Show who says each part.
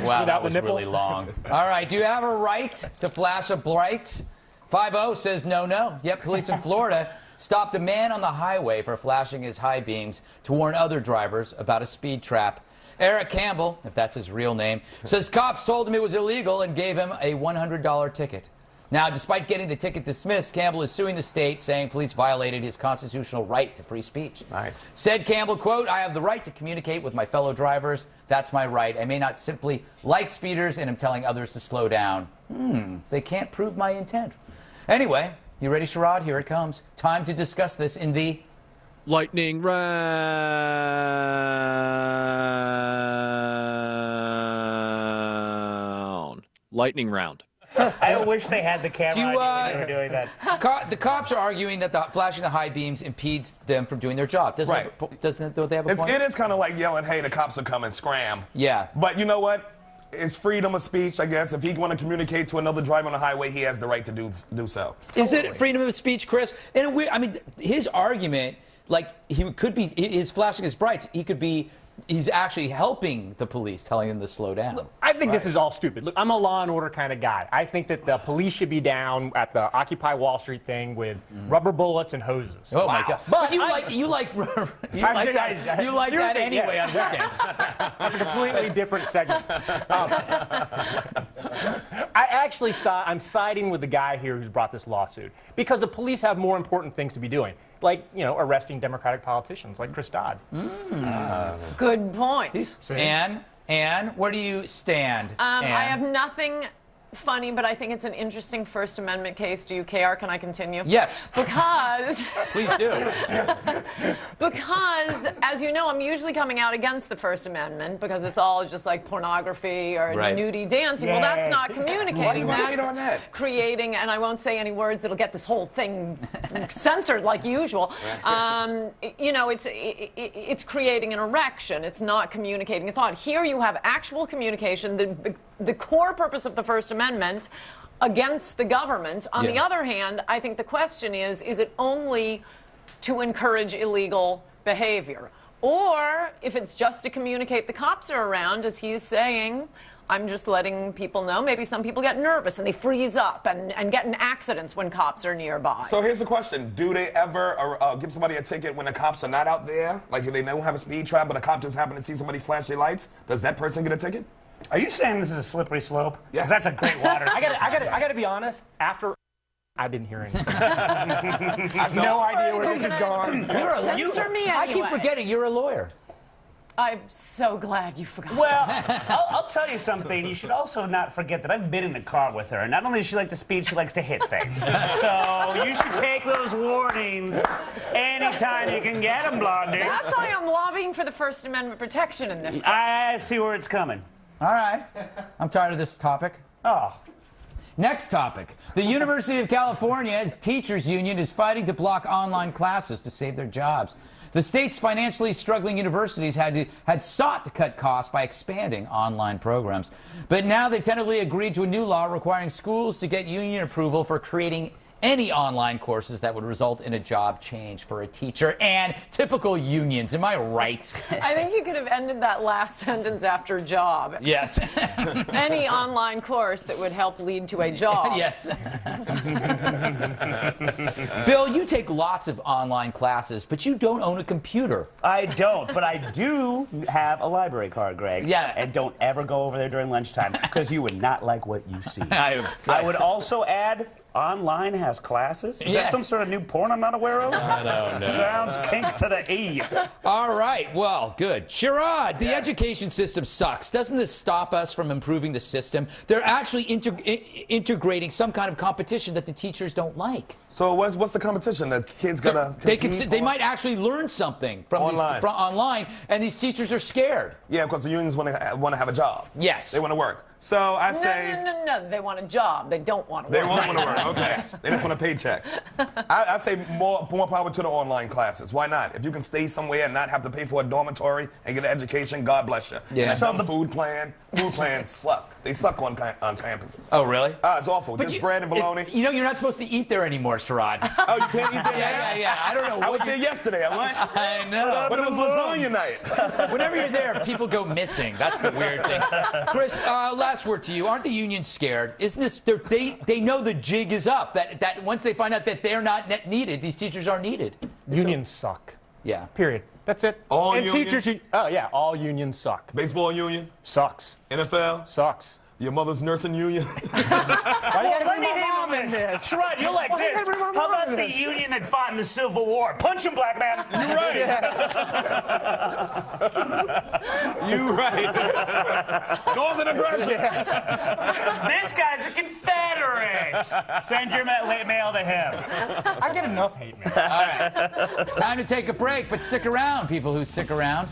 Speaker 1: Wow, that was really long. All right, do you have a right to flash a bright? 50 says no, no. Yep, police in Florida stopped a man on the highway for flashing his high beams to warn other drivers about a speed trap. Eric Campbell, if that's his real name, says cops told him it was illegal and gave him a $100 ticket. Now, despite getting the ticket dismissed, Campbell is suing the state, saying police violated his constitutional right to free speech.
Speaker 2: Nice.
Speaker 1: Said Campbell, quote, I have the right to communicate with my fellow drivers. That's my right. I may not simply like speeders and am telling others to slow down. They can't prove my intent. Anyway, you ready, Sherrod? Here it comes. Time to discuss this in the
Speaker 3: lightning round. Lightning round.
Speaker 4: I wish they had the camera when they were doing that.
Speaker 1: The cops are arguing that flashing the high beams impedes them from doing their job. Don't they have a point?
Speaker 2: It is kind of like yelling, hey, the cops are coming, scram.
Speaker 1: Yeah.
Speaker 2: But you know what? It's freedom of speech, I guess. If he want to communicate to another driver on the highway, he has the right to do so.
Speaker 1: Is it freedom of speech, Chris? In a weird, I mean, his argument, like, he could be, his flashing his brights, he's actually helping the police, telling them to slow down.
Speaker 5: Look, I think this is all stupid. Look, I'm a law and order kind of guy. I think that the police should be down at the Occupy Wall Street thing with rubber bullets and hoses.
Speaker 1: Oh my God! But you like that anyway on weekends.
Speaker 5: That's a completely different segment. I'm siding with the guy here who's brought this lawsuit because the police have more important things to be doing, like, you know, arresting Democratic politicians like Chris Dodd.
Speaker 6: Good point.
Speaker 1: Ann, where do you stand?
Speaker 6: I have nothing funny, but I think it's an interesting First Amendment case. Do you care? Can I continue?
Speaker 1: Yes.
Speaker 6: Because...
Speaker 1: Please do.
Speaker 6: Because, as you know, I'm usually coming out against the First Amendment because it's all just like pornography or nudie dancing. Well, that's not communicating. That's creating, and I won't say any words that'll get this whole thing censored like usual. You know, it's creating an erection. It's not communicating a thought. Here you have actual communication. The core purpose of the First Amendment against the government. On the other hand, I think the question is it only to encourage illegal behavior? Or if it's just to communicate the cops are around, as he's saying, I'm just letting people know. Maybe some people get nervous and they freeze up and get in accidents when cops are nearby.
Speaker 2: So here's the question. Do they ever give somebody a ticket when the cops are not out there? Like if they don't have a speed trap, but a cop just happen to see somebody flash their lights, does that person get a ticket?
Speaker 4: Are you saying this is a slippery slope?
Speaker 2: Yes.
Speaker 4: 'Cause that's a great water.
Speaker 5: I gotta be honest. After I didn't hear anything. I have no idea where this is going.
Speaker 6: Censor me anyway.
Speaker 1: I keep forgetting you're a lawyer.
Speaker 6: I'm so glad you forgot.
Speaker 4: Well, I'll tell you something. You should also not forget that I've been in the car with her. And not only does she like to speed, she likes to hit things. So you should take those warnings anytime you can get them, Blondie.
Speaker 6: That's why I'm lobbying for the First Amendment protection in this case.
Speaker 4: I see where it's coming.
Speaker 1: All right. I'm tired of this topic.
Speaker 4: Oh.
Speaker 1: Next topic. The University of California's teachers union is fighting to block online classes to save their jobs. The state's financially struggling universities had sought to cut costs by expanding online programs. But now they tentatively agreed to a new law requiring schools to get union approval for creating any online courses that would result in a job change for a teacher. And typical unions, am I right?
Speaker 6: I think you could have ended that last sentence after job.
Speaker 1: Yes.
Speaker 6: Any online course that would help lead to a job.
Speaker 1: Yes. Bill, you take lots of online classes, but you don't own a computer.
Speaker 4: I don't, but I do have a library card, Greg.
Speaker 1: Yeah.
Speaker 4: And don't ever go over there during lunchtime, because you would not like what you see. I would also add, online has classes? Is that some sort of new porn I'm not aware of?
Speaker 1: I don't know.
Speaker 4: Sounds kink to the E.
Speaker 1: All right, well, good. Sherrod, the education system sucks. Doesn't this stop us from improving the system? They're actually integrating some kind of competition that the teachers don't like.
Speaker 2: So what's the competition? The kids gonna
Speaker 1: they might actually learn something from online, and these teachers are scared.
Speaker 2: Yeah, because the unions want to have a job.
Speaker 1: Yes.
Speaker 2: They want to work. So I say...
Speaker 6: No. They want a job. They don't want to work.
Speaker 2: They won't want to work. Okay. They just want a paycheck. I say more power to the online classes. Why not? If you can stay somewhere and not have to pay for a dormitory and get an education, God bless you.
Speaker 1: Yeah.
Speaker 2: So the food plans suck. They suck on campuses.
Speaker 1: Oh, really?
Speaker 2: It's awful. Just bread and bologna.
Speaker 1: You know, you're not supposed to eat there anymore, Sherrod.
Speaker 2: Oh, you can't eat there now?
Speaker 1: Yeah. I don't know.
Speaker 2: I was there yesterday.
Speaker 1: I know.
Speaker 2: But it was lasagna night.
Speaker 1: Whenever you're there, people go missing. That's the weird thing. Chris, last word to you. Aren't the unions scared? Isn't this? They know the jig is up. That once they find out that they're not needed, these teachers are needed.
Speaker 5: Unions suck.
Speaker 1: Yeah.
Speaker 5: Period. That's it.
Speaker 2: All
Speaker 5: and
Speaker 2: unions?
Speaker 5: teachers. Oh yeah, all unions suck.
Speaker 2: Baseball union?
Speaker 5: Sucks.
Speaker 2: NFL?
Speaker 5: Sucks.
Speaker 2: Your mother's nursing union?
Speaker 4: Well, let me handle this. Sherrod, you're like this.
Speaker 5: everyone
Speaker 4: How about
Speaker 5: wrong
Speaker 4: the
Speaker 5: with
Speaker 4: union that fought in the Civil War? Punch him, black man.
Speaker 2: You're right. You're right. Northern aggression.
Speaker 4: This guy's a Confederate. Send your mail to him.
Speaker 5: I get enough hate mail.
Speaker 1: All right. Time to take a break, but stick around, people who stick around.